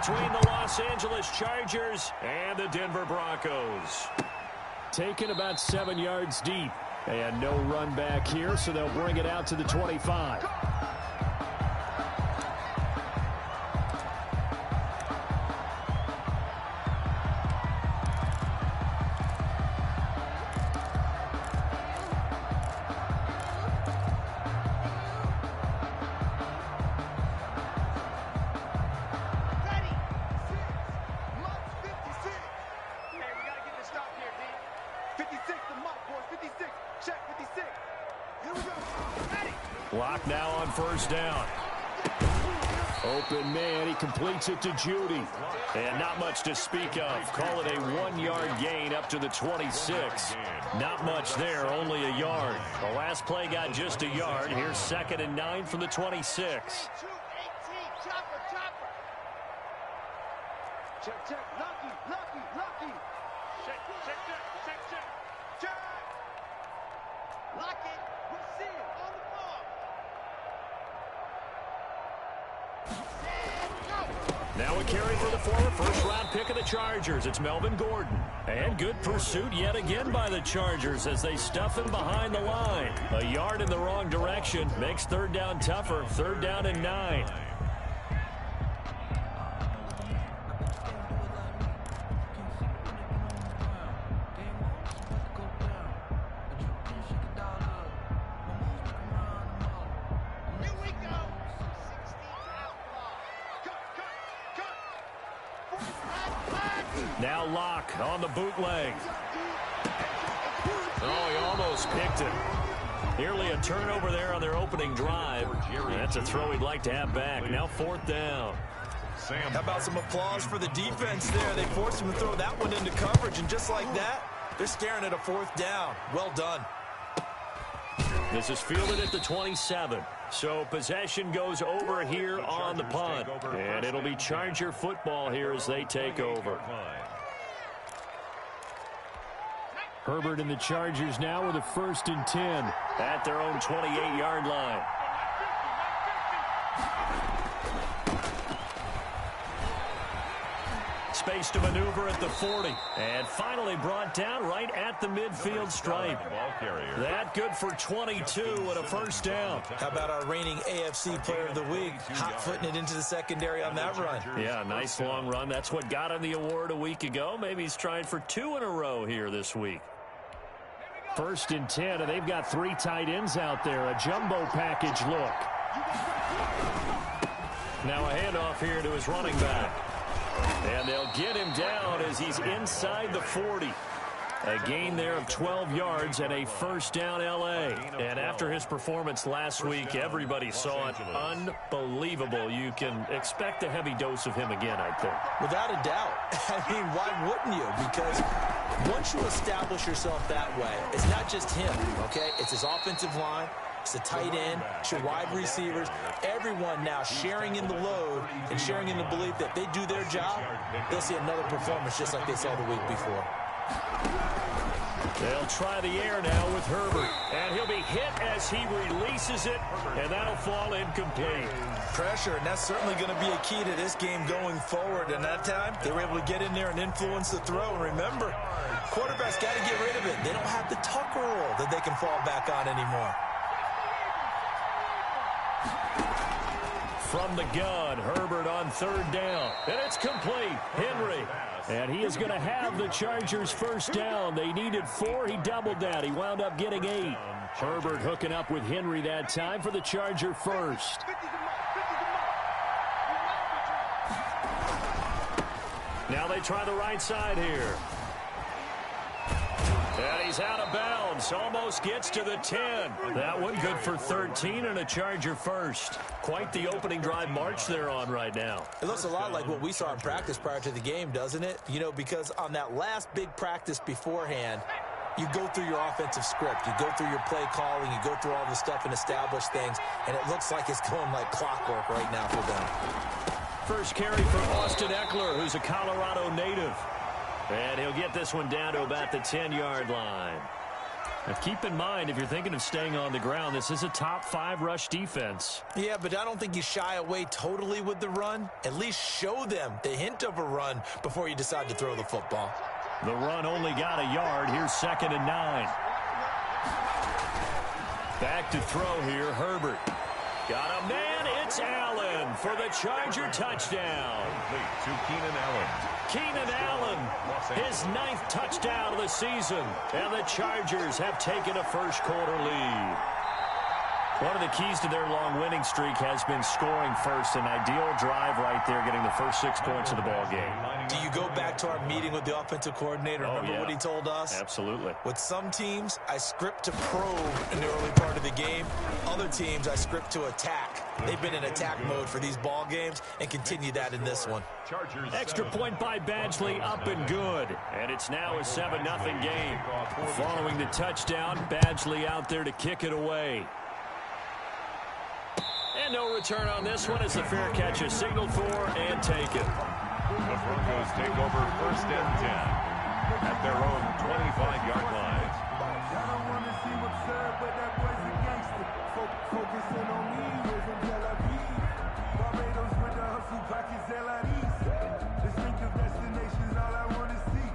between the Los Angeles Chargers and the Denver Broncos. Taken about 7 yards deep. And no run back here, so they'll bring it out to the 25. Lock now on first down. Open man, he completes it to Judy. And not much to speak of. Call it a 1-yard gain up to the 26. Not much there, only a yard. The last play got just a yard. Here's 2nd and 9 from the 26. Check, check, lucky. Check. Lock it. We'll see it on the ball. Now a carry for the former first-round pick of the Chargers. It's Melvin Gordon. And good pursuit yet again by the Chargers as they stuff him behind the line. A yard in the wrong direction makes 3rd down tougher. 3rd down and 9. Now Locke on the bootleg. Oh, he almost picked it. Nearly a turnover there on their opening drive. That's a throw he'd like to have back. Now 4th down. How about some applause for the defense there? They forced him to throw that one into coverage, and just like that, they're staring at a 4th down. Well done. This is fielded at the 27. So possession goes over here on the punt. And it'll be Charger football here as they take over. Herbert and the Chargers now with a 1st and 10. At their own 28-yard line. Space to maneuver at the 40. And finally brought down right at the midfield stripe. That good for 22 and a 1st down. How about our reigning AFC Player of the Week? Hot-footing it into the secondary on that run. Yeah, nice long run. That's what got him the award a week ago. Maybe he's trying for 2 in a row here this week. 1st and 10, and they've got 3 tight ends out there. A jumbo package look. Now a handoff here to his running back. And they'll get him down as he's inside the 40. A gain there of 12 yards and a 1st down L.A. And after his performance last week, everybody saw it. Unbelievable. You can expect a heavy dose of him again, I think. Without a doubt. I mean, why wouldn't you? Because once you establish yourself that way, it's not just him, okay? It's his offensive line. It's the tight end, it's your wide receivers, everyone now sharing in the load and sharing in the belief that they do their job, they'll see another performance just like they saw the week before. They'll try the air now with Herbert, and he'll be hit as he releases it, and that'll fall incomplete. Pressure, and that's certainly going to be a key to this game going forward, and that time they were able to get in there and influence the throw. And remember, quarterbacks got to get rid of it. They don't have the Tucker rule that they can fall back on anymore. From the gun, Herbert on 3rd down. And it's complete. Henry. And he is going to have the Chargers 1st down. They needed 4. He doubled that. He wound up getting 8. Herbert hooking up with Henry that time for the Charger 1st. Now they try the right side here. And he's out of bounds. Almost gets to the 10. That one good for 13 and a Charger 1st. Quite the opening drive march they're on right now. It looks a lot like what we saw in practice prior to the game, doesn't it? You know, because on that last big practice beforehand, you go through your offensive script. You go through your play calling. You go through all the stuff and establish things. And it looks like it's going like clockwork right now for them. First carry for Austin Eckler, who's a Colorado native. And he'll get this one down to about the 10-yard line. Now keep in mind, if you're thinking of staying on the ground, this is a top 5 rush defense. Yeah, but I don't think you shy away totally with the run. At least show them the hint of a run before you decide to throw the football. The run only got a yard. Here's 2nd and 9. Back to throw here, Herbert. Got a man, it's Allen for the Charger touchdown. To Keenan Allen. Keenan Allen, his 9th touchdown of the season, and the Chargers have taken a first-quarter lead. One of the keys to their long winning streak has been scoring first. An ideal drive right there, getting the first 6 points of the ball game. Do you go back to our meeting with the offensive coordinator? Remember what he told us? Absolutely. With some teams, I script to probe in the early part of the game. Other teams, I script to attack. They've been in attack mode for these ball games and continue that in this one. Extra point by Badgley, up and good. And it's now a 7-0 game. Following the touchdown, Badgley out there to kick it away. And no return on this one as the fair catch is signaled for and taken. The Broncos take over 1st and 10 at their own 25-yard line. I don't want to see what's up, but that boy's a gangster. Focusing on me, from Tel Aviv. Barbados with the hustle, pockets LIDs. Distinctive destinations, all I want to see.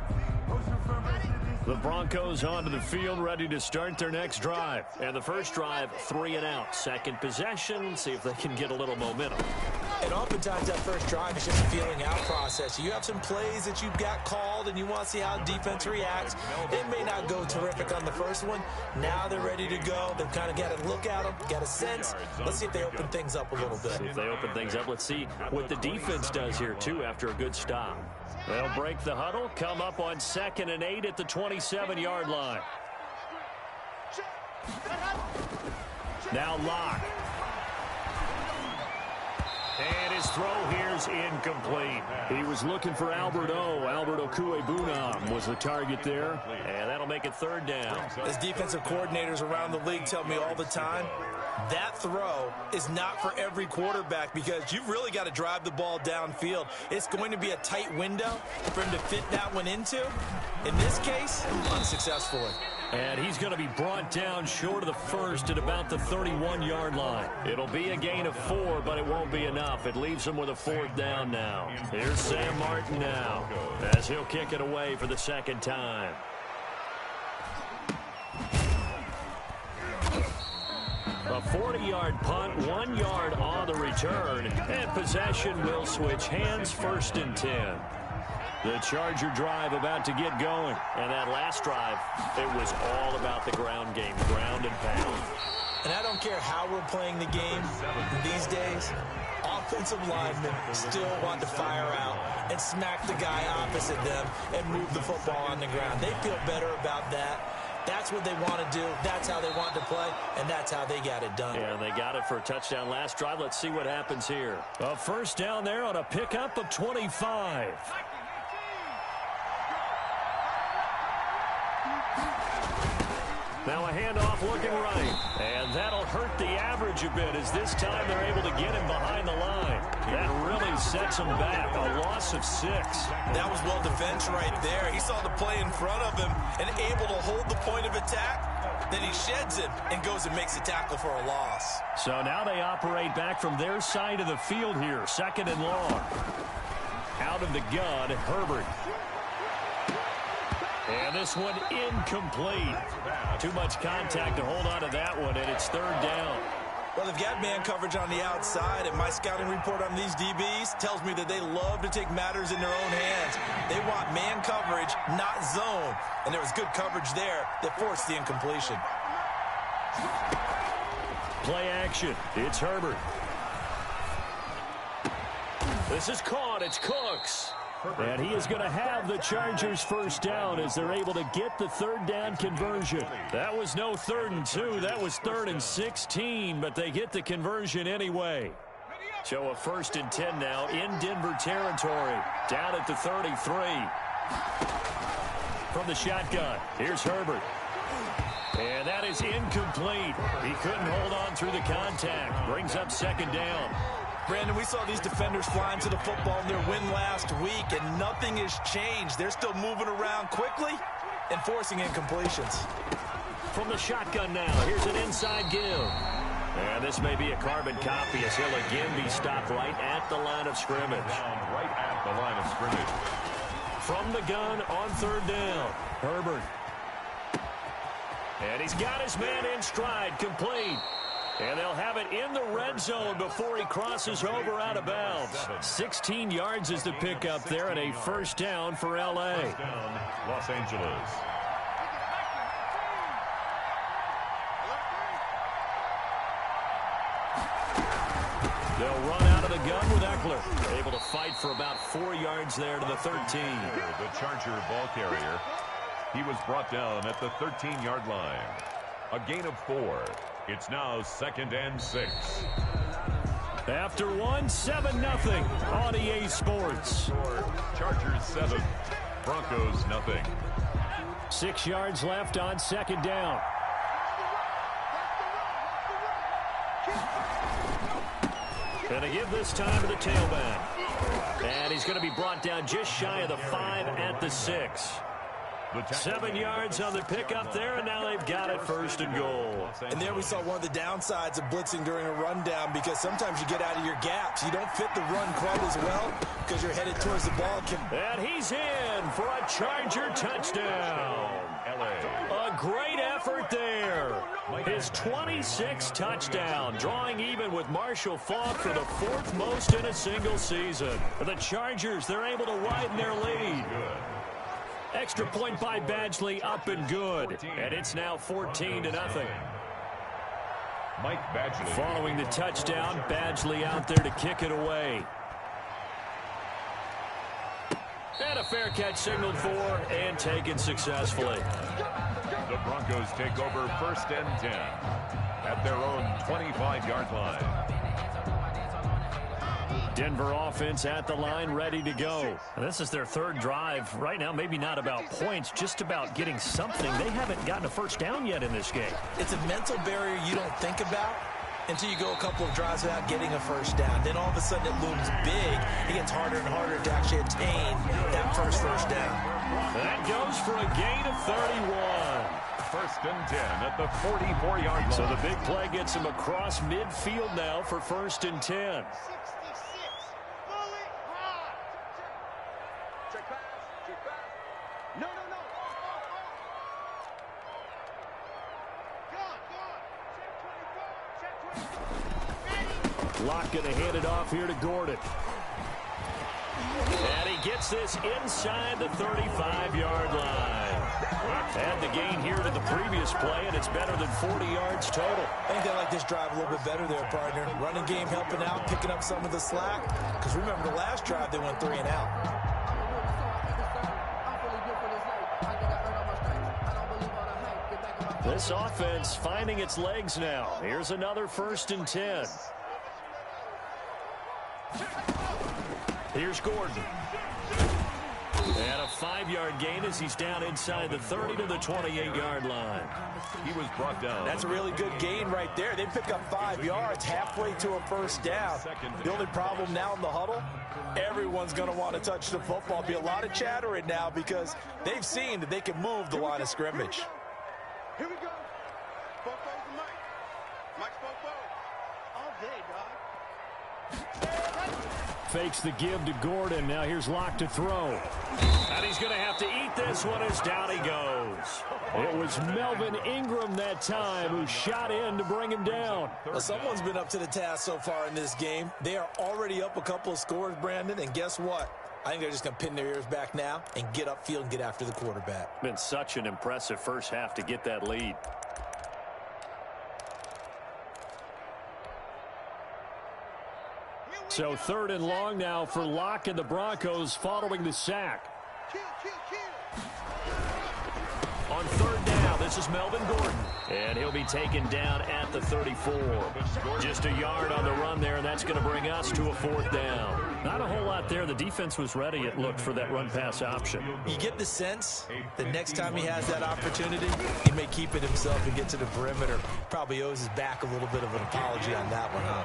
Oceanfront residence. The Broncos onto the field, ready to start their next drive. And the first drive, 3 and out. Second possession, see if they can get a little momentum. And oftentimes that first drive is just a feeling out process. You have some plays that you've got called and you want to see how defense reacts. It may not go terrific on the first one. Now they're ready to go. They've kind of got to look at them, got a sense. Let's see if they open things up a little bit. See if they open things up. Let's see what the defense does here, too, after a good stop. They'll break the huddle, come up on 2nd and 8 at the 27-yard line. Now Locke. And his throw here's incomplete. He was looking for Albert Okwuegbunam was the target there. And that'll make it 3rd down. As defensive coordinators around the league tell me all the time, that throw is not for every quarterback because you've really got to drive the ball downfield. It's going to be a tight window for him to fit that one into. In this case, unsuccessfully. And he's going to be brought down short of the first at about the 31-yard line. It'll be a gain of 4, but it won't be enough. It leaves him with a 4th down now. Here's Sam Martin now as he'll kick it away for the 2nd time. A 40-yard punt, 1 yard on the return, and possession will switch hands. 1st and 10. The Charger drive about to get going. And that last drive, it was all about the ground game, ground and pound. And I don't care how we're playing the game these days, offensive linemen still want to fire out and smack the guy opposite them and move the football on the ground. They feel better about that. That's what they want to do. That's how they want to play, and that's how they got it done. Yeah, they got it for a touchdown last drive. Let's see what happens here. A 1st down there on a pickup of 25. Now a handoff looking right. And that'll hurt the average a bit as this time they're able to get him behind the line. That really sets him back. A loss of 6. That was well defense right there. He saw the play in front of him and able to hold the point of attack. Then he sheds it and goes and makes a tackle for a loss. So now they operate back from their side of the field here. 2nd and long. Out of the gun, Herbert. And this one incomplete. Too much contact to hold on to that one, and it's 3rd down. Well, they've got man coverage on the outside, and my scouting report on these DBs tells me that they love to take matters in their own hands. They want man coverage, not zone. And there was good coverage there that forced the incompletion. Play action. It's Herbert. This is caught. It's Cooks. And he is going to have the Chargers 1st down as they're able to get the 3rd down conversion. That was no 3rd and 2. That was 3rd and 16, but they get the conversion anyway. So a 1st and 10 now in Denver territory. Down at the 33. From the shotgun, here's Herbert. And that is incomplete. He couldn't hold on through the contact. Brings up 2nd down. Brandon, we saw these defenders flying to the football in their win last week, and nothing has changed. They're still moving around quickly and forcing incompletions. From the shotgun now, here's an inside give. And this may be a carbon copy as he'll again be stopped right at the line of scrimmage. Down right at the line of scrimmage. From the gun on third down, Herbert. And he's got his man in stride, complete. And they'll have it in the red zone before he crosses over out of bounds. 16 yards is the pickup there and a first down for L.A. First down, Los Angeles. They'll run out of the gun with Eckler. Able to fight for about 4 yards there to the 13. The Charger ball carrier. He was brought down at the 13-yard line. A gain of 4. It's now 2nd and 6. After one, 7-0 on EA Sports. Chargers 7, Broncos nothing. 6 yards left on second down. And they give this time to the tailback. And he's going to be brought down just shy of the 5 at the 6. 7 yards on the pickup there, and now they've got it first and goal. And there we saw one of the downsides of blitzing during a rundown, because sometimes you get out of your gaps. You don't fit the run quite as well because you're headed towards the ball. And he's in for a Charger touchdown. A great effort there. His 26th touchdown, drawing even with Marshall Faulk for the 4th most in a single season. The Chargers, they're able to widen their lead. Extra point by Badgley, up and good. And it's now 14-0. Mike Badgley. Following the touchdown, Badgley out there to kick it away. And a fair catch signaled for and taken successfully. The Broncos take over 1st and 10 at their own 25-yard line. Denver offense at the line, ready to go. And this is their 3rd drive. Right now, maybe not about points, just about getting something. They haven't gotten a first down yet in this game. It's a mental barrier you don't think about until you go a couple of drives without getting a first down. Then all of a sudden it looms big. It gets harder and harder to actually attain that first down. That goes for a gain of 31. 1st and 10 at the 44-yard line. So the big play gets him across midfield now for 1st and 10. Locke going to hand it off here to Gordon. And he gets this inside the 35-yard line. Add the gain here to the previous play, and it's better than 40 yards total. I think they like this drive a little bit better there, partner. Running game helping out, picking up some of the slack. Because remember, the last drive, they went 3 and out. This offense finding its legs now. Here's another 1st and 10. Here's Gordon. And a 5-yard gain as he's down inside the 30 to the 28-yard line. He was brought down. That's a really good gain right there. They pick up 5 yards halfway to a first down. The only problem now in the huddle, everyone's going to want to touch the football. Be a lot of chattering now because they've seen that they can move the line of scrimmage. Here we go. Fofo's the Mike. Mike's Fofo. All day, dog. Fakes the give to Gordon. Now here's Locke to throw. And he's going to have to eat this one as down he goes. It was Melvin Ingram that time who shot in to bring him down. Well, someone's been up to the task so far in this game. They are already up a couple of scores, Brandon, and guess what? I think they're just going to pin their ears back now and get upfield and get after the quarterback. Been such an impressive first half to get that lead. So 3rd and long now for Locke and the Broncos following the sack. On 3rd down, this is Melvin Gordon. And he'll be taken down at the 34. Just a yard on the run there, and that's going to bring us to a 4th down. Not a whole lot there. The defense was ready, it looked, for that run-pass option. You get the sense the next time he has that opportunity, he may keep it himself and get to the perimeter. Probably owes his back a little bit of an apology on that one, huh?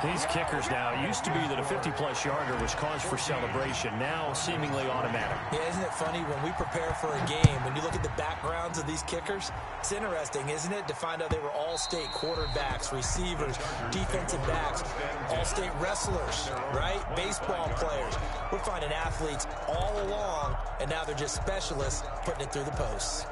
These kickers now, it used to be that a 50-plus yarder was cause for celebration. Now seemingly automatic. Yeah, isn't it funny when we prepare for a game, when you look at the backgrounds of these kickers, it's interesting, isn't it, to find out they were all-state quarterbacks, receivers, defensive backs, all-state wrestlers, right? Baseball players. We're finding athletes all along, and now they're just specialists putting it through the posts.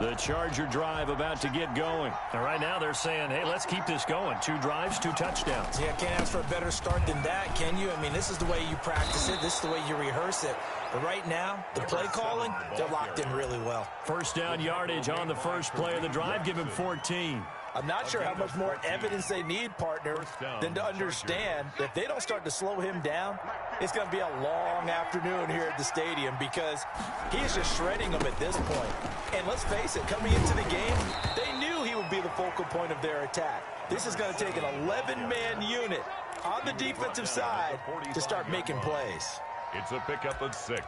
The Charger drive about to get going. And right now they're saying, hey, let's keep this going. 2 drives, 2 touchdowns. Yeah, can't ask for a better start than that, can you? I mean, this is the way you practice it. This is the way you rehearse it. But right now, the play calling, they're locked in really well. First down yardage on the first play of the drive. Give him 14. I'm not sure how much more evidence they need, partner, than to understand that if they don't start to slow him down, it's going to be a long afternoon here at the stadium because he is just shredding them at this point. And let's face it, coming into the game, they knew he would be the focal point of their attack. This is going to take an 11-man unit on the defensive side to start making plays. It's a pickup of 6.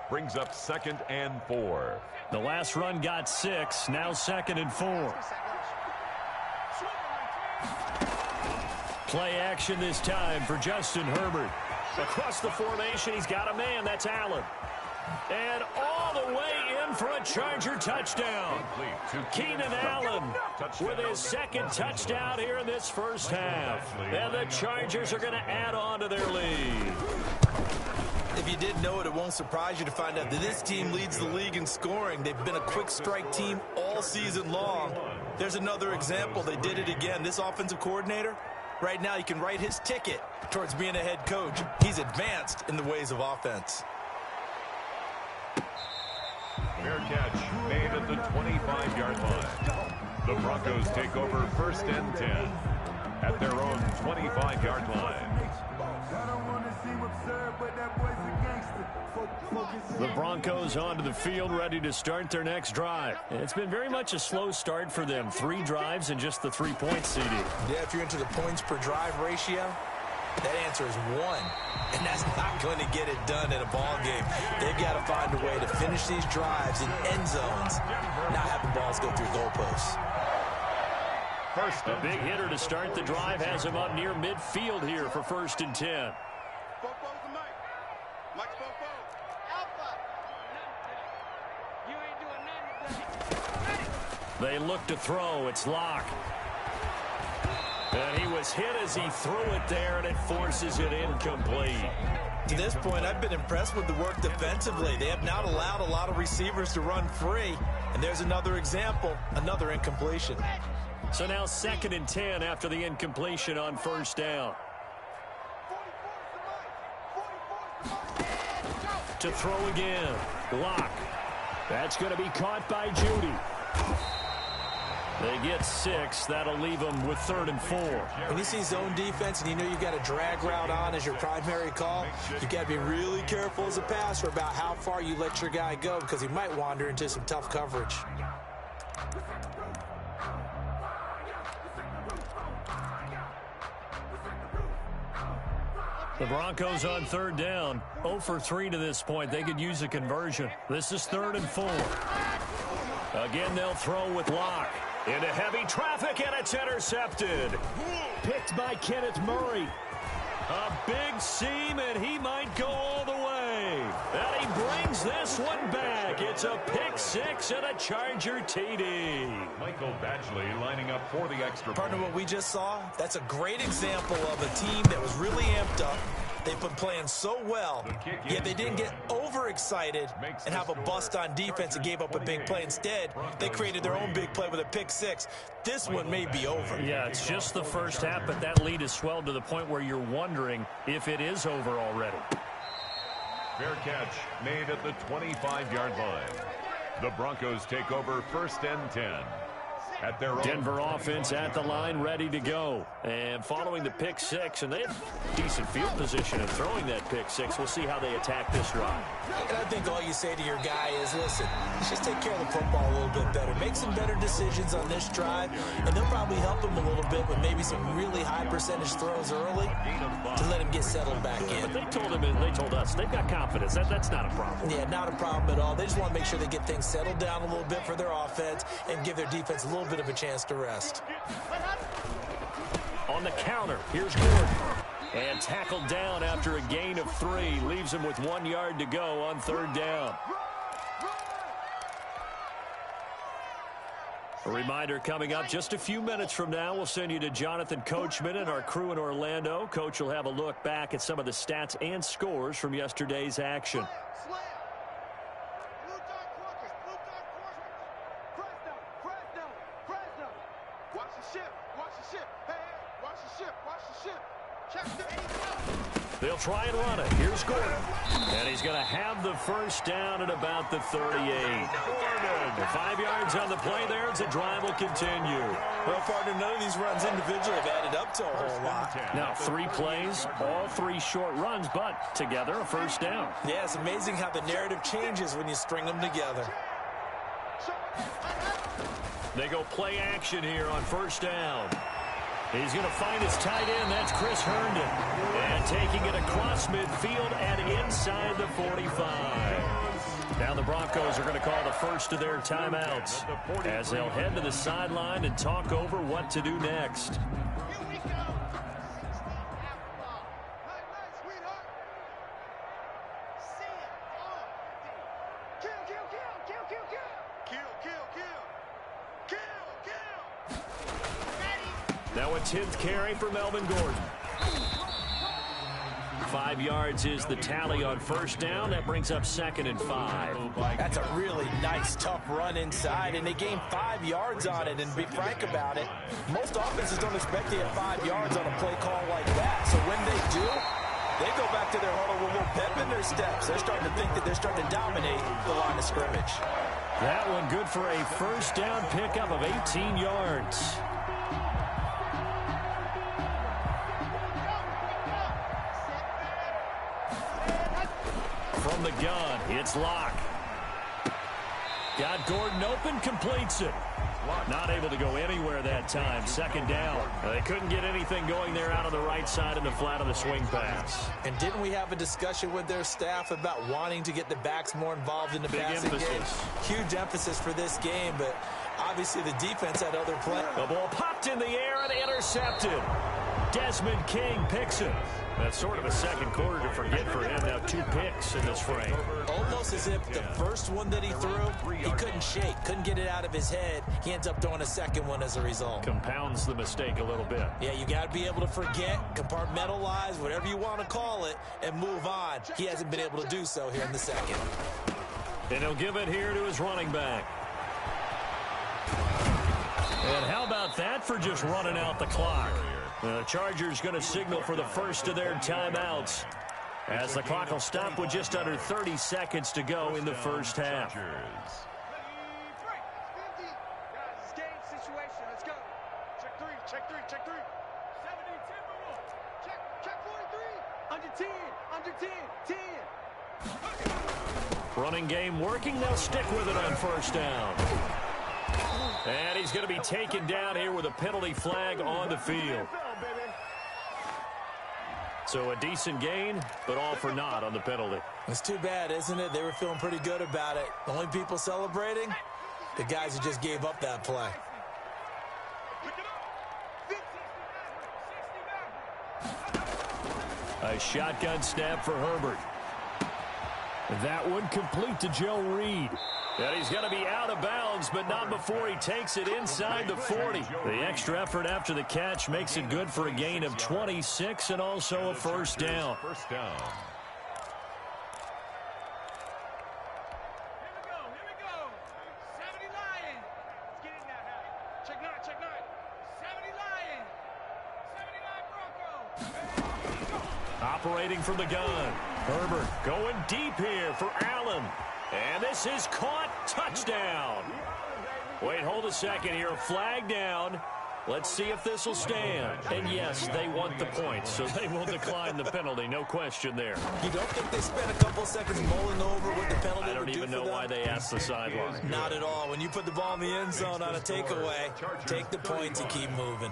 Brings up 2nd and 4. The last run got 6. Now 2nd and 4. Play action this time for Justin Herbert. Across the formation, he's got a man. That's Allen. And all the way in for a Charger touchdown. Keenan Allen with his 2nd touchdown here in this first half. And the Chargers are going to add on to their lead. If you didn't know it, it won't surprise you to find out that this team leads the league in scoring. They've been a quick strike team all season long. There's another example. They did it again. This offensive coordinator, right now, he can write his ticket towards being a head coach. He's advanced in the ways of offense. Fair catch made at the 25-yard line. The Broncos take over 1st and 10 at their own 25-yard line. The Broncos onto the field, ready to start their next drive. It's been very much a slow start for them. 3 drives and just the 3-point CD. Yeah, if you're into the points per drive ratio, that answer is 1. And that's not going to get it done in a ball game. They've got to find a way to finish these drives in end zones, not having balls go through goalposts. First, a big hitter to start the drive has him up near midfield here for 1st and 10. They look to throw. It's Locke. And he was hit as he threw it there, and it forces it incomplete. To this point, I've been impressed with the work defensively. They have not allowed a lot of receivers to run free. And there's another example, another incompletion. So now 2nd and 10 after the incompletion on 1st down. To throw again. Locke. That's going to be caught by Judy. They get 6. That'll leave them with 3rd and 4. When you see zone defense and you know you've got a drag route on as your primary call, you've got to be really careful as a passer about how far you let your guy go because he might wander into some tough coverage. The Broncos on 3rd down. 0 for 3 to this point. They could use a conversion. This is 3rd and 4. Again, they'll throw with Locke. Into heavy traffic, and it's intercepted. Picked by Kenneth Murray. A big seam, and he might go all the way. And he brings this one back. It's a pick 6 and a Charger TD. Michael Badgley lining up for the extra Partner, point. what we just saw, that's a great example of a team that was really amped up. They've been playing so well, yet they didn't get overexcited and have a bust on defense and gave up a big play. Instead, they created their own big play with a pick 6. This one may be over. Yeah, it's just the first half, but that lead has swelled to the point where you're wondering if it is over already. Fair catch made at the 25-yard line. The Broncos take over 1st and 10. at their own. Denver offense at the line, ready to go. And following the pick six, and they have decent field position in throwing that pick six. We'll see how they attack this drive. And I think all you say to your guy is, listen, let's just take care of the football a little bit better. Make some better decisions on this drive, and they'll probably help him a little bit with maybe some really high percentage throws early to let him get settled back in. But they told him, and they told us, they've got confidence. That's not a problem. Yeah, not a problem at all. They just want to make sure they get things settled down a little bit for their offense and give their defense a little bit of a chance to rest. On the counter, here's Gordon. And tackled down after a gain of 3. Leaves him with 1 yard to go on third down. A reminder coming up just a few minutes from now, we'll send you to Jonathan Coachman and our crew in Orlando. Coach will have a look back at some of the stats and scores from yesterday's action. They'll try and run it. Here's Gordon. And he's going to have the first down at about the 38. Gordon, 5 yards on the play there as the drive will continue. Well, partner, none of these runs individually have added up to a whole lot. Now, 3 plays, all 3 short runs, but together a first down. Yeah, it's amazing how the narrative changes when you string them together. They go play action here on first down. He's going to find his tight end. That's Chris Herndon. And taking it across midfield and inside the 45. Now the Broncos are going to call the first of their timeouts as they'll head to the sideline and talk over what to do next. Now a 10th carry for Melvin Gordon. 5 yards is the tally on first down. That brings up 2nd and 5. That's a really nice, tough run inside, and they gained 5 yards on it. And to be frank about it, most offenses don't expect to get 5 yards on a play call like that. So when they do, they go back to their huddle with a little pep in their steps. They're starting to think that they're starting to dominate the line of scrimmage. That one good for a first down pickup of 18 yards. From the gun, it's Locke. Got Gordon open, completes it. Not able to go anywhere that time. 2nd down. They couldn't get anything going there out on the right side in the flat of the swing pass. And didn't we have a discussion with their staff about wanting to get the backs more involved in the passing game? Huge emphasis for this game, but obviously the defense had other plans. The ball popped in the air and intercepted. Desmond King picks it. That's sort of a second quarter to forget for him. Now 2 picks in this frame. Almost as if the first one that he threw, he couldn't shake, couldn't get it out of his head. He ends up throwing a second one as a result. Compounds the mistake a little bit. Yeah, you got to be able to forget, compartmentalize, whatever you want to call it, and move on. He hasn't been able to do so here in the second. And he'll give it here to his running back. And how about that for just running out the clock? The Chargers going to signal for the first of their timeouts as the clock will stop with just under 30 seconds to go in the first half. Running game working. They'll stick with it on first down. And he's going to be taken down here with a penalty flag on the field. So a decent gain, but all for naught on the penalty. It's too bad, isn't it? They were feeling pretty good about it. The only people celebrating, the guys who just gave up that play. A shotgun snap for Herbert. That one complete to Joe Reed. And he's going to be out of bounds, but not before he takes it inside the 40. The extra effort after the catch makes it good for a gain of 26 and also a first down. First down. Here we go. 70 Lions. Let's get in there, Harry. Check 9, check 9. 70 Lions. 79 Broncos. Operating from the gun. Herbert going deep here for Allen. And this is caught. Touchdown. Wait, hold a second here. Flag down. Let's see if this will stand. And yes, they want the points, so they will decline the penalty. No question there. You don't think they spent a couple seconds mulling over what the penalty I don't even know why they asked the sideline. Not at all. When you put the ball in the end zone on a takeaway, take the points and keep moving.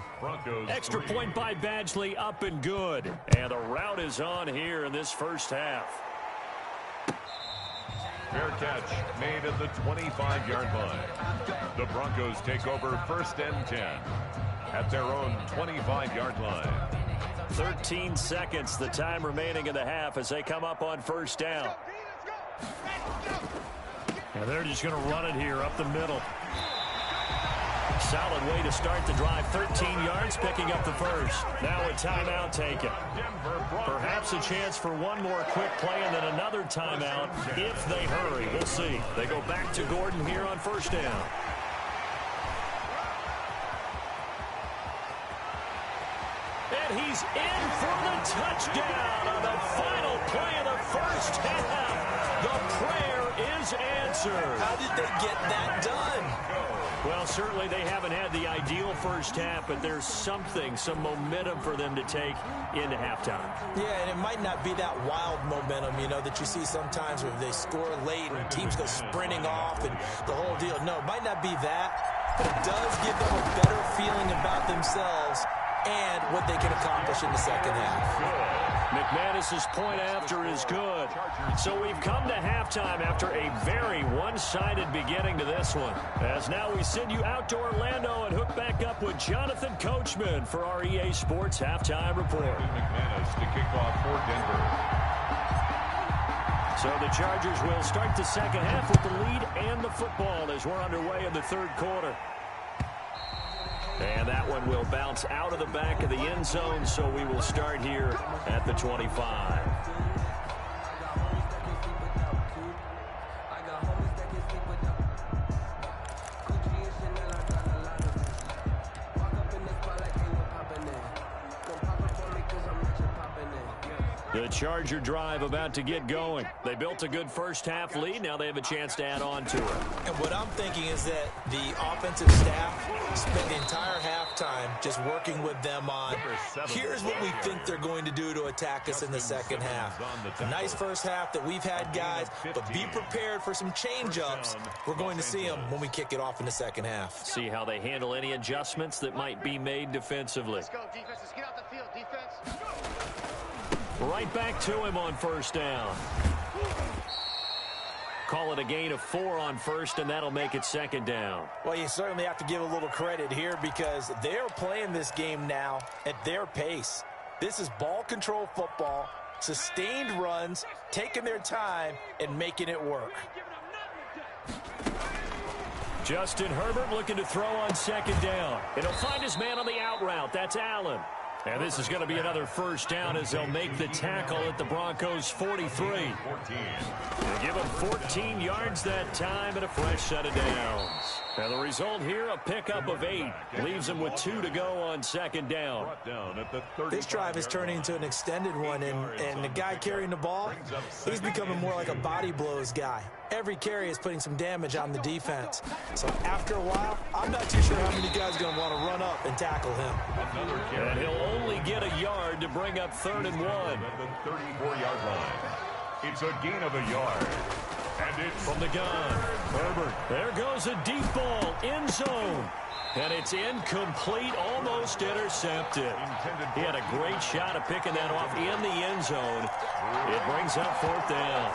Extra point by Badgley, up and good. And the route is on here in this first half. Fair catch made at the 25-yard line. The Broncos take over 1st and 10 at their own 25-yard line. 13 seconds, the time remaining in the half as they come up on 1st down. And they're just going to run it here up the middle. Solid way to start the drive. 13 yards, picking up the first. Now a timeout taken. Perhaps a chance for one more quick play and then another timeout if they hurry. We'll see. They go back to Gordon here on 1st down. And he's in for the touchdown on the final play of the first half. The prayer is answered. How did they get that done? Well, certainly they haven't had the ideal first half, but there's some momentum for them to take into halftime. Yeah, and it might not be that wild momentum, that you see sometimes where they score late and teams go sprinting off and the whole deal. No, it might not be that, but it does give them a better feeling about themselves and what they can accomplish in the second half. McManus's point after is good. So we've come to halftime after a very one-sided beginning to this one. As now we send you out to Orlando and hook back up with Jonathan Coachman for our EA Sports Halftime Report. McManus to kick off for Denver. So the Chargers will start the second half with the lead and the football as we're underway in the third quarter. And that one will bounce out of the back of the end zone, so we will start here at the 25. The Charger drive about to get going. They built a good first half lead. Now they have a chance to add on to it. And what I'm thinking is that the offensive staff spent the entire halftime just working with them on, here's what we think they're going to do to attack us in the second half. A nice first half that we've had, guys, but be prepared for some change-ups. We're going to see them when we kick it off in the second half. See how they handle any adjustments that might be made defensively. Let's go, defense. Let's get out the field, defense. Right back to him on 1st down. Call it a gain of 4 on 1st, and that'll make it 2nd down. Well, you certainly have to give a little credit here because they're playing this game now at their pace. This is ball control football, sustained runs, taking their time, and making it work. Justin Herbert looking to throw on 2nd down. And he'll find his man on the out route. That's Allen. And this is going to be another 1st down as they'll make the tackle at the Broncos' 43. They give him 14 yards that time and a fresh set of downs. And the result here, a pickup of 8. Leaves them with 2 to go on 2nd down. This drive is turning into an extended one, and the guy carrying the ball, he's becoming more like a body blows guy. Every carry is putting some damage on the defense. So after a while, I'm not too sure how many guys are going to want to run up and tackle him. And he'll only get a yard to bring up 3rd and 1. At the 34-yard line. It's a gain of a yard. And it's from the gun. Herbert. There goes a deep ball. End zone. And it's incomplete, almost intercepted. He had a great shot of picking that off in the end zone. It brings up 4th down.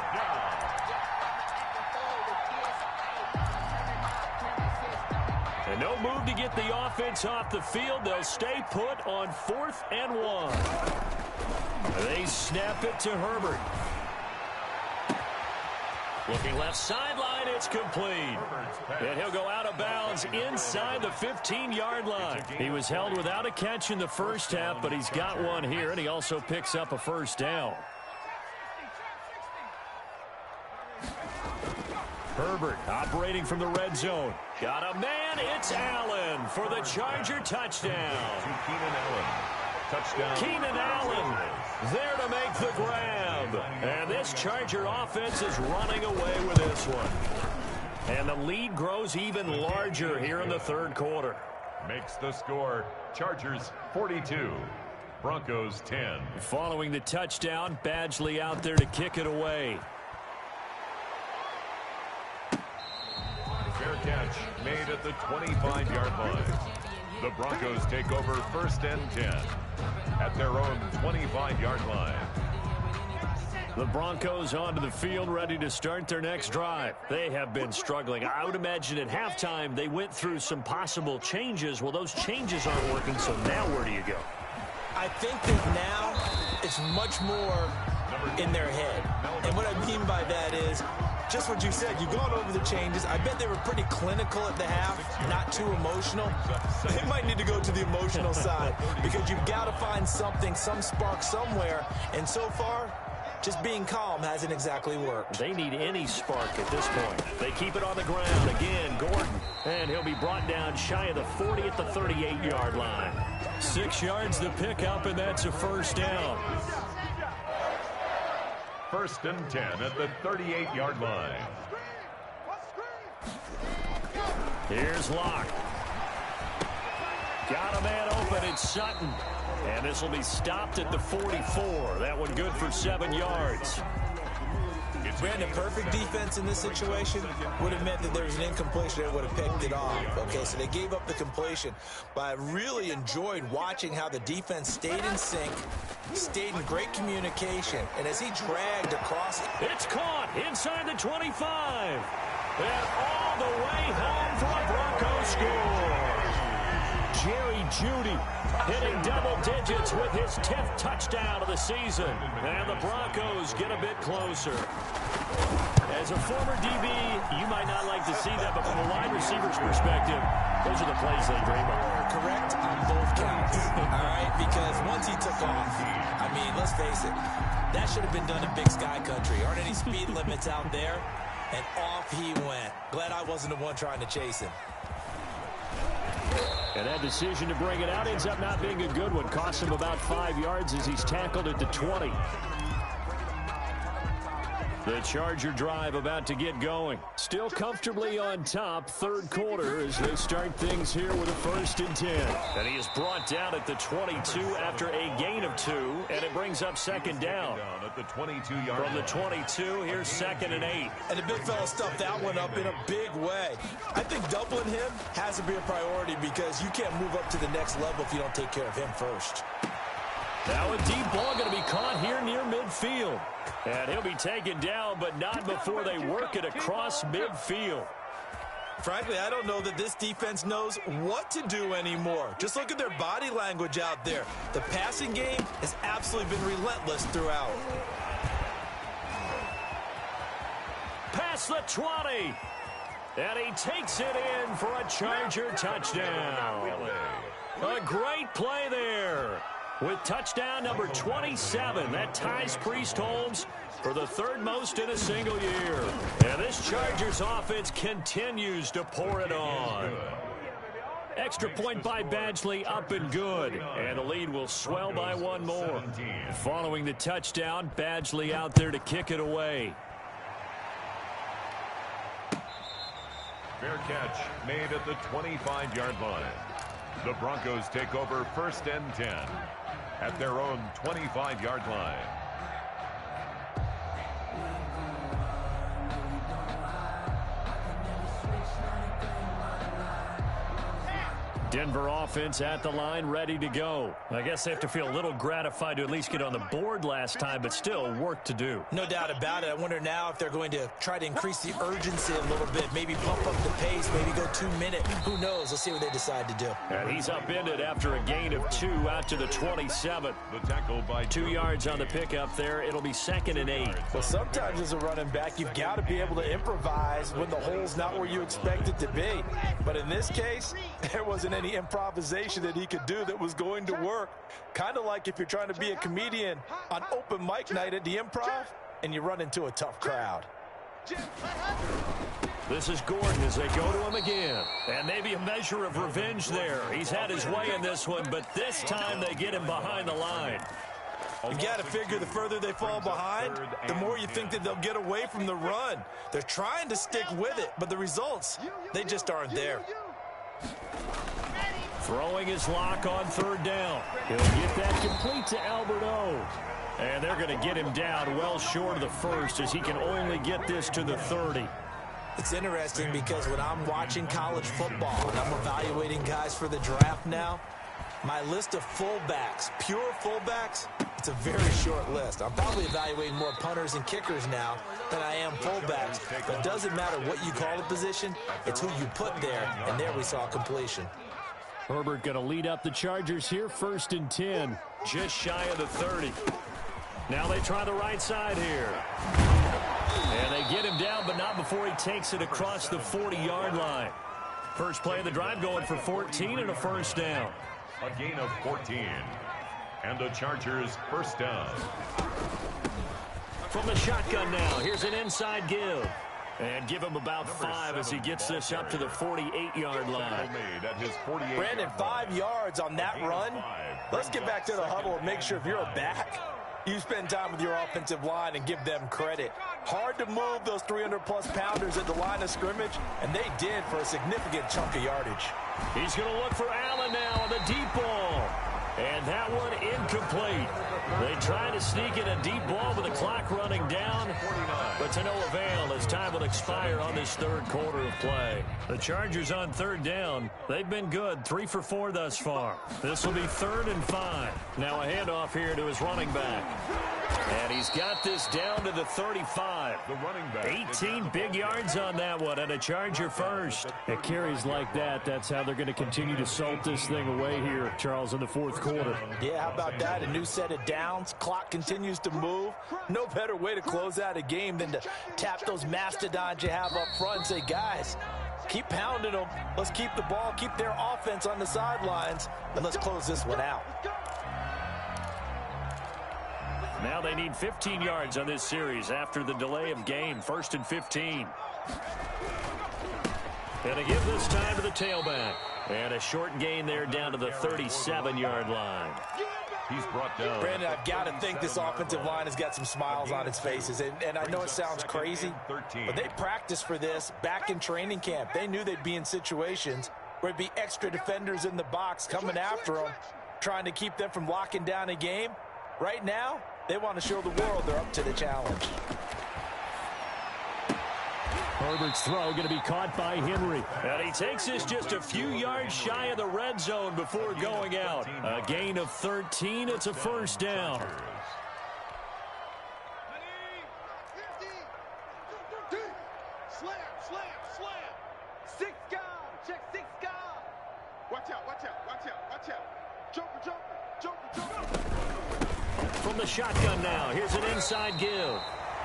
And no move to get the offense off the field. They'll stay put on 4th and 1. They snap it to Herbert. Looking left sideline, it's complete. And he'll go out of bounds inside the 15-yard line. He was held without a catch in the first half, but he's got one here, and he also picks up a 1st down. Herbert operating from the red zone. Got a man, it's Allen for the Charger touchdown. Keenan Allen. Touchdown. Keenan Allen there to make the grab. And this Charger offense is running away with this one. And the lead grows even larger here in the third quarter. Makes the score Chargers 42, Broncos 10. Following the touchdown, Badgley out there to kick it away. Fair catch made at the 25-yard line. The Broncos take over 1st and 10 at their own 25-yard line. The Broncos onto the field, ready to start their next drive. They have been struggling. I would imagine at halftime they went through some possible changes. Well, those changes aren't working, so now where do you go? I think that now it's much more in their head. And what I mean by that is just what you said. You've gone over the changes. I bet they were pretty clinical at the half, not too emotional. They might need to go to the emotional side because you've got to find something, some spark somewhere. And so far, just being calm hasn't exactly worked. They need any spark at this point. They keep it on the ground. Again, Gordon. And he'll be brought down shy of the 40 at the 38-yard line. 6 yards to pick up, and that's a first down. 1st and 10 at the 38-yard line. Here's Locke. Got a man open. It's Sutton. And this will be stopped at the 44. That one good for 7 yards. Brandon, perfect defense in this situation would have meant that there was an incompletion that would have picked it off. Okay, so they gave up the completion. But I really enjoyed watching how the defense stayed in sync, stayed in great communication, and as he dragged across. It's caught inside the 25. And all the way home for a Broncos score. Jerry Jeudy hitting double digits with his 10th touchdown of the season. And the Broncos get a bit closer. As a former DB, you might not like to see that, but from a wide receiver's perspective, those are the plays they dream of. Correct on both counts. All right, because once he took off, I mean, let's face it, that should have been done in Big Sky Country. Aren't any speed limits out there? And off he went. Glad I wasn't the one trying to chase him. And that decision to bring it out ends up not being a good one. Costs him about 5 yards as he's tackled at the 20. The Charger drive about to get going. Still comfortably on top, third quarter as they start things here with a 1st and 10. And he is brought down at the 22 after a gain of 2, and it brings up 2nd down. At the 22-yard From the 22, here's 2nd and 8. And the big fella stuffed that one up in a big way. I think doubling him has to be a priority because you can't move up to the next level if you don't take care of him first. Now a deep ball going to be caught here near midfield. And he'll be taken down, but not before they work it across midfield. Frankly, I don't know that this defense knows what to do anymore. Just look at their body language out there. The passing game has absolutely been relentless throughout. Past the 20. And he takes it in for a Charger touchdown. A great play there. With touchdown number 27, that ties Priest Holmes for the 3rd most in a single year. And this Chargers offense continues to pour it on. Extra point by Badgley, up and good. And the lead will swell by 1 more. Following the touchdown, Badgley out there to kick it away. Fair catch made at the 25-yard line. The Broncos take over 1st and 10 at their own 25-yard line. Denver offense at the line, ready to go. I guess they have to feel a little gratified to at least get on the board last time, but still work to do. No doubt about it. I wonder now if they're going to try to increase the urgency a little bit, maybe pump up the pace, maybe go 2-minute. Who knows? Let's see what they decide to do. And he's upended after a gain of 2 out to the 27. The tackle by 2 yards on the pickup there. It'll be 2nd and 8. Well, sometimes as a running back, you've got to be able to improvise when the hole's not where you expect it to be. But in this case, there wasn't any improvisation that he could do that was going to work. Kind of like if you're trying to be a comedian on open mic night at the Improv and you run into a tough crowd. This is Gordon as they go to him again. And maybe a measure of revenge there. He's had his way in this one, but this time they get him behind the line. You got to figure the further they fall behind, the more you think that they'll get away from the run. They're trying to stick with it, but the results, they just aren't there. Throwing his lock on third down. He'll get that complete to Albert O. And they're going to get him down well short of the first as he can only get this to the 30. It's interesting because when I'm watching college football and I'm evaluating guys for the draft now, my list of fullbacks, pure fullbacks, it's a very short list. I'm probably evaluating more punters and kickers now than I am fullbacks. But it doesn't matter what you call a position, it's who you put there, and there we saw completion. Herbert going to lead up the Chargers here, 1st and 10, just shy of the 30. Now they try the right side here. And they get him down, but not before he takes it across the 40-yard line. First play of the drive going for 14 and a first down. A gain of 14. And the Chargers first down. From the shotgun now, here's an inside give. And give him about 5 as he gets this up to the 48-yard line. Brandon, 5 yards on that run. Let's get back to the huddle and make sure if you're a back, you spend time with your offensive line and give them credit. Hard to move those 300-plus pounders at the line of scrimmage, and they did for a significant chunk of yardage. He's going to look for Allen now on the deep ball. And that one incomplete. They try to sneak in a deep ball with the clock running down, but to no avail as time will expire on this third quarter of play. The Chargers on third down. They've been good, 3 for 4 thus far. This will be 3rd and 5. Now a handoff here to his running back. And he's got this down to the 35. The running back. 18 big yards on that one, and a Charger first. At carries like that, that's how they're going to continue to salt this thing away here, Charles, in the fourth quarter. Yeah, how about that? A new set of downs. Clock continues to move. No better way to close out a game than to tap those mastodons you have up front and say, guys, keep pounding them. Let's keep the ball, keep their offense on the sidelines, and let's close this one out. Now they need 15 yards on this series after the delay of game. 1st and 15. And a give this time to the tailback. And a short gain there down to the 37-yard line. He's brought down. Brandon, I've got to think this offensive line has got some smiles on its faces. And I know it sounds crazy, but they practiced for this back in training camp. They knew they'd be in situations where there'd be extra defenders in the box coming after them, trying to keep them from locking down a game. Right now, they want to show the world they're up to the challenge. Herbert's throw going to be caught by Henry. And he takes this just a few yards shy of the red zone before going out. A gain of 13. It's a first down. Slam, slam, slam. 6 guard. Check 6 guard. Watch out, watch out, watch out, watch out. Joker, joker, joker, joker. From the shotgun now, here's an inside give.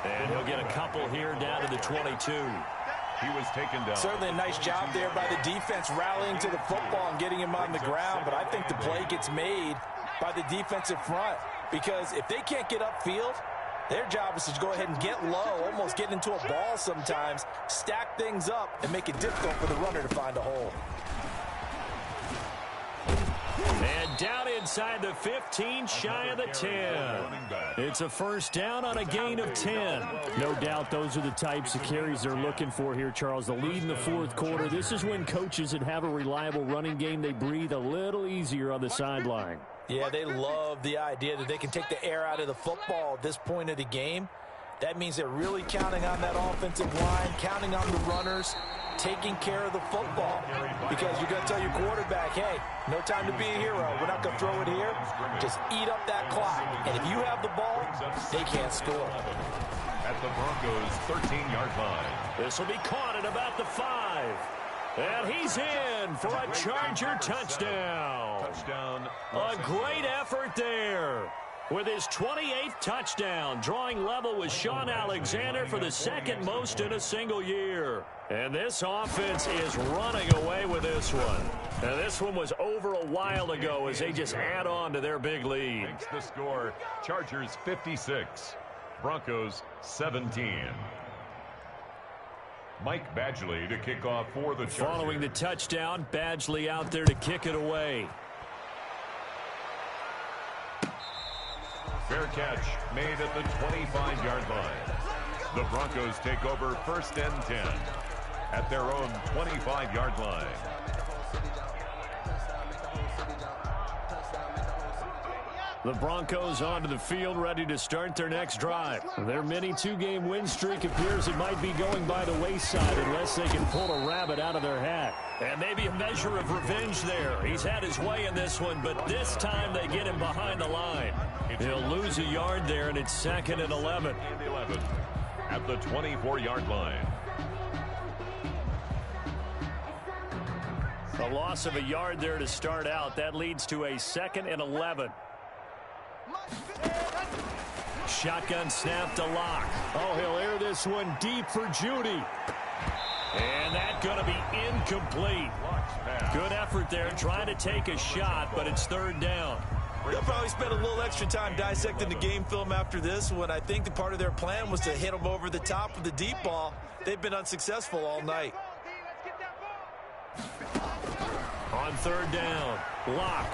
And he'll get a couple here down to the 22. He was taken down. Certainly a nice job there by the defense rallying to the football and getting him on the ground, but I think the play gets made by the defensive front because if they can't get upfield, their job is to go ahead and get low, almost get into a ball sometimes, stack things up, and make it difficult for the runner to find a hole. And down inside the 15, shy of the 10. It's a first down on a gain of 10. No doubt those are the types of carries they're looking for here, Charles. The lead in the fourth quarter. This is when coaches that have a reliable running game, they breathe a little easier on the sideline. Yeah, they love the idea that they can take the air out of the football at this point of the game. That means they're really counting on that offensive line, counting on the runners, taking care of the football. Because you're going to tell your quarterback, hey, no time to be a hero. We're not going to throw it here. Just eat up that clock. And if you have the ball, they can't score. At the Broncos' 13-yard line. This will be caught at about the 5. And he's in for a Charger touchdown. A great effort there. With his 28th touchdown, drawing level with Sean Alexander for the second most in a single year. And this offense is running away with this one. And this one was over a while ago as they just add on to their big lead. The score, Chargers 56, Broncos 17. Mike Badgley to kick off for the Chargers. Following the touchdown, Badgley out there to kick it away. Fair catch made at the 25-yard line. The Broncos take over 1st and 10 at their own 25-yard line. The Broncos onto the field, ready to start their next drive. Their mini two-game win streak appears it might be going by the wayside unless they can pull a rabbit out of their hat. And maybe a measure of revenge there. He's had his way in this one, but this time they get him behind the line. He'll lose a yard there, and it's 2nd and 11. At the 24-yard line. A loss of a yard there to start out. That leads to a 2nd and 11. Shotgun snap to Locke. Oh, he'll air this one deep for Judy. And that's going to be incomplete. Good effort there trying to take a shot, but it's 3rd down. They'll probably spend a little extra time dissecting the game film after this when I think the part of their plan was to hit them over the top with the deep ball. They've been unsuccessful all night. On 3rd down, Locke.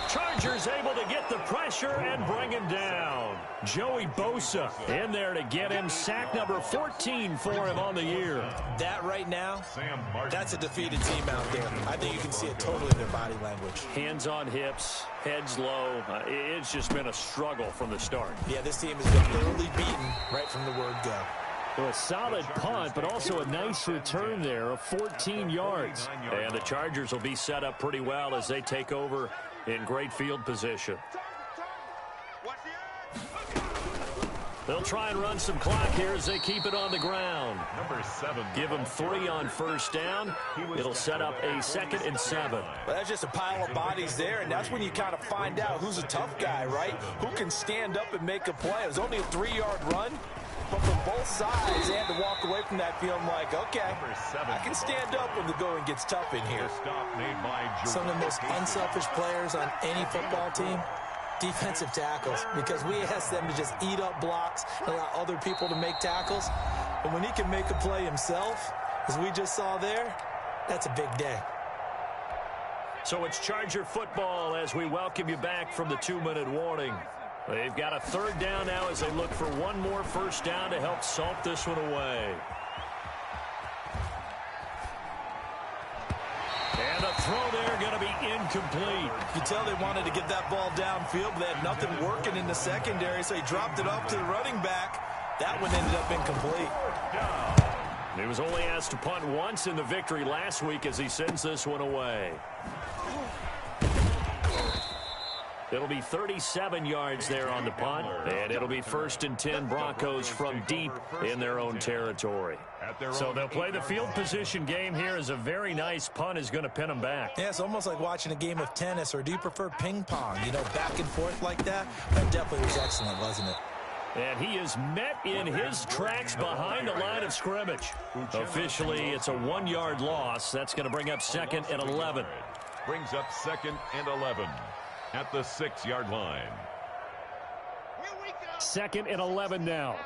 Chargers able to get the pressure and bring him down. Joey Bosa in there to get him. Sack number 14 for him on the year. That right now, that's a defeated team out there. I think you can see it totally in their body language. Hands on hips, heads low. It's just been a struggle from the start. Yeah, this team has been thoroughly beaten right from the word go. So a solid punt, but also a nice return there of 14 yards. And the Chargers will be set up pretty well as they take over in great field position. They'll try and run some clock here as they keep it on the ground. Number 7. Give them 3 on 1st down. It'll set up a 2nd and 7. Well, that's just a pile of bodies there, and that's when you kind of find out who's a tough guy, right? Who can stand up and make a play. It was only a 3-yard run, but from both sides, they had to walk away from that feeling like, okay, I can stand up when the going gets tough in here. Some of the most unselfish players on any football team, defensive tackles, because we ask them to just eat up blocks and allow other people to make tackles. And when he can make a play himself, as we just saw there, that's a big day. So it's Charger football as we welcome you back from the 2-minute warning. They've got a 3rd down now as they look for one more 1st down to help salt this one away. And a throw there going to be incomplete. You tell they wanted to get that ball downfield, but they had nothing working in the secondary, so he dropped it off to the running back. That one ended up incomplete. He was only asked to punt once in the victory last week as he sends this one away. It'll be 37 yards there on the punt, and it'll be 1st and 10 Broncos from deep in their own territory. So they'll play the field position game here as a very nice punt is going to pin them back. Yeah, it's almost like watching a game of tennis, or do you prefer ping pong? You know, back and forth like that? That definitely was excellent, wasn't it? And he is met in his tracks behind the line of scrimmage. Officially, it's a 1-yard loss. That's going to bring up 2nd and 11. Brings up 2nd and 11 at the 6-yard line. 2nd and 11 now.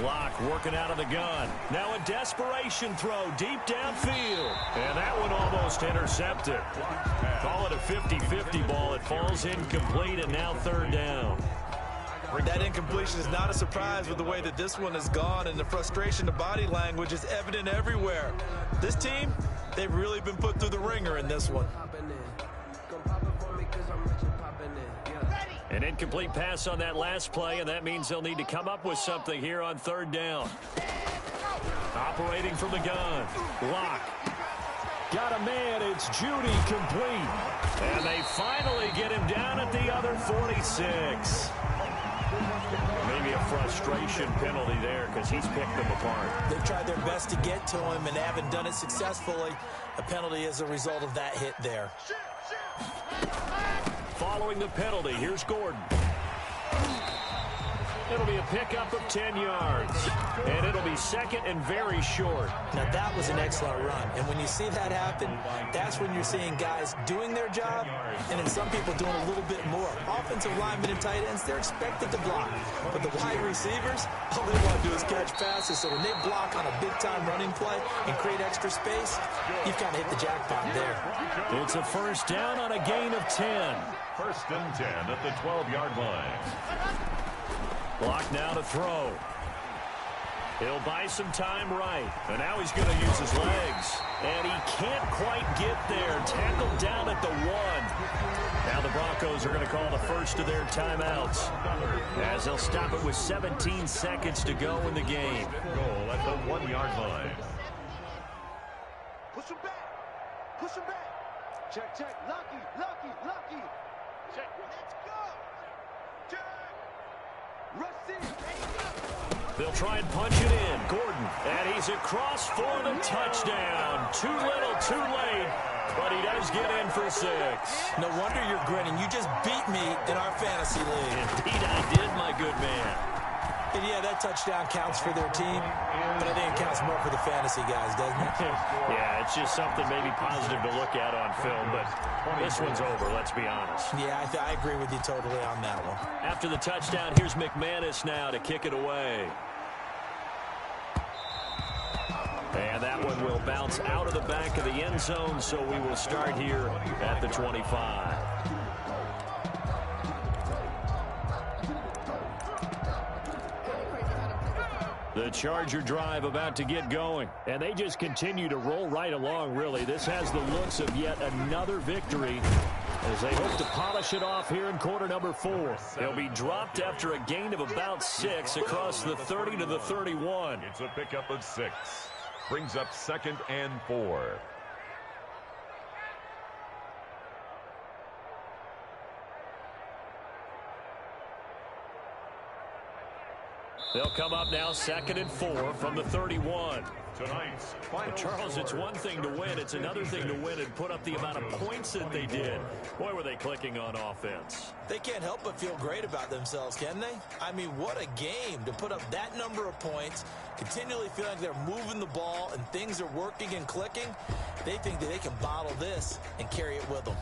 Locke working out of the gun. Now a desperation throw deep downfield. And that one almost intercepted. Call it a 50-50 ball. It falls incomplete, and now 3rd down. That incompletion is not a surprise with the way that this one has gone, and the frustration, the body language is evident everywhere. This team, they've really been put through the ringer in this one. An incomplete pass on that last play, and that means they'll need to come up with something here on 3rd down. Operating from the gun. Locke. Got a man. It's Judy complete. And they finally get him down at the other 46. Maybe a frustration penalty there because he's picked them apart. They've tried their best to get to him and haven't done it successfully. A penalty is a result of that hit there. Following the penalty, here's Gordon. It'll be a pickup of 10 yards. And it'll be 2nd and very short. Now, that was an excellent run. And when you see that happen, that's when you're seeing guys doing their job and then some people doing a little bit more. Offensive linemen and tight ends, they're expected to block. But the wide receivers, all they want to do is catch passes. So when they block on a big-time running play and create extra space, you've kind of hit the jackpot there. It's a 1st down on a gain of 10. First and 10 at the 12-yard line. Block now to throw. He'll buy some time right. And now he's going to use his legs. And he can't quite get there. Tackled down at the 1. Now the Broncos are going to call the first of their timeouts, as they'll stop it with 17 seconds to go in the game. Goal at the 1-yard line. Push him back. Push him back. Check, check. Lucky, lucky, lucky. Check. Let's go. Check. Rush in. They'll try and punch it in. Gordon. And he's across for the touchdown. Too little, too late. But he does get in for 6. No wonder you're grinning. You just beat me in our fantasy league. Indeed I did, my good man. And yeah, that touchdown counts for their team, but I think it counts more for the fantasy guys, doesn't it? Yeah, it's just something maybe positive to look at on film, but this one's over, let's be honest. Yeah, I agree with you totally on that one. After the touchdown, here's McManus now to kick it away. And that one will bounce out of the back of the end zone, so we will start here at the 25. The Charger drive about to get going, and they just continue to roll right along, really. This has the looks of yet another victory as they hope to polish it off here in quarter number 4. They'll be dropped after a gain of about 6 across the 30 to the 31. It's a pickup of 6. Brings up 2nd and 4. They'll come up now 2nd and 4 from the 31. Tonight's Well, final Charles, it's one thing to win. It's another thing to win and put up the amount of points that they did. Boy, were they clicking on offense. They can't help but feel great about themselves, can they? I mean, what a game to put up that number of points, continually feel like they're moving the ball and things are working and clicking. They think that they can bottle this and carry it with them.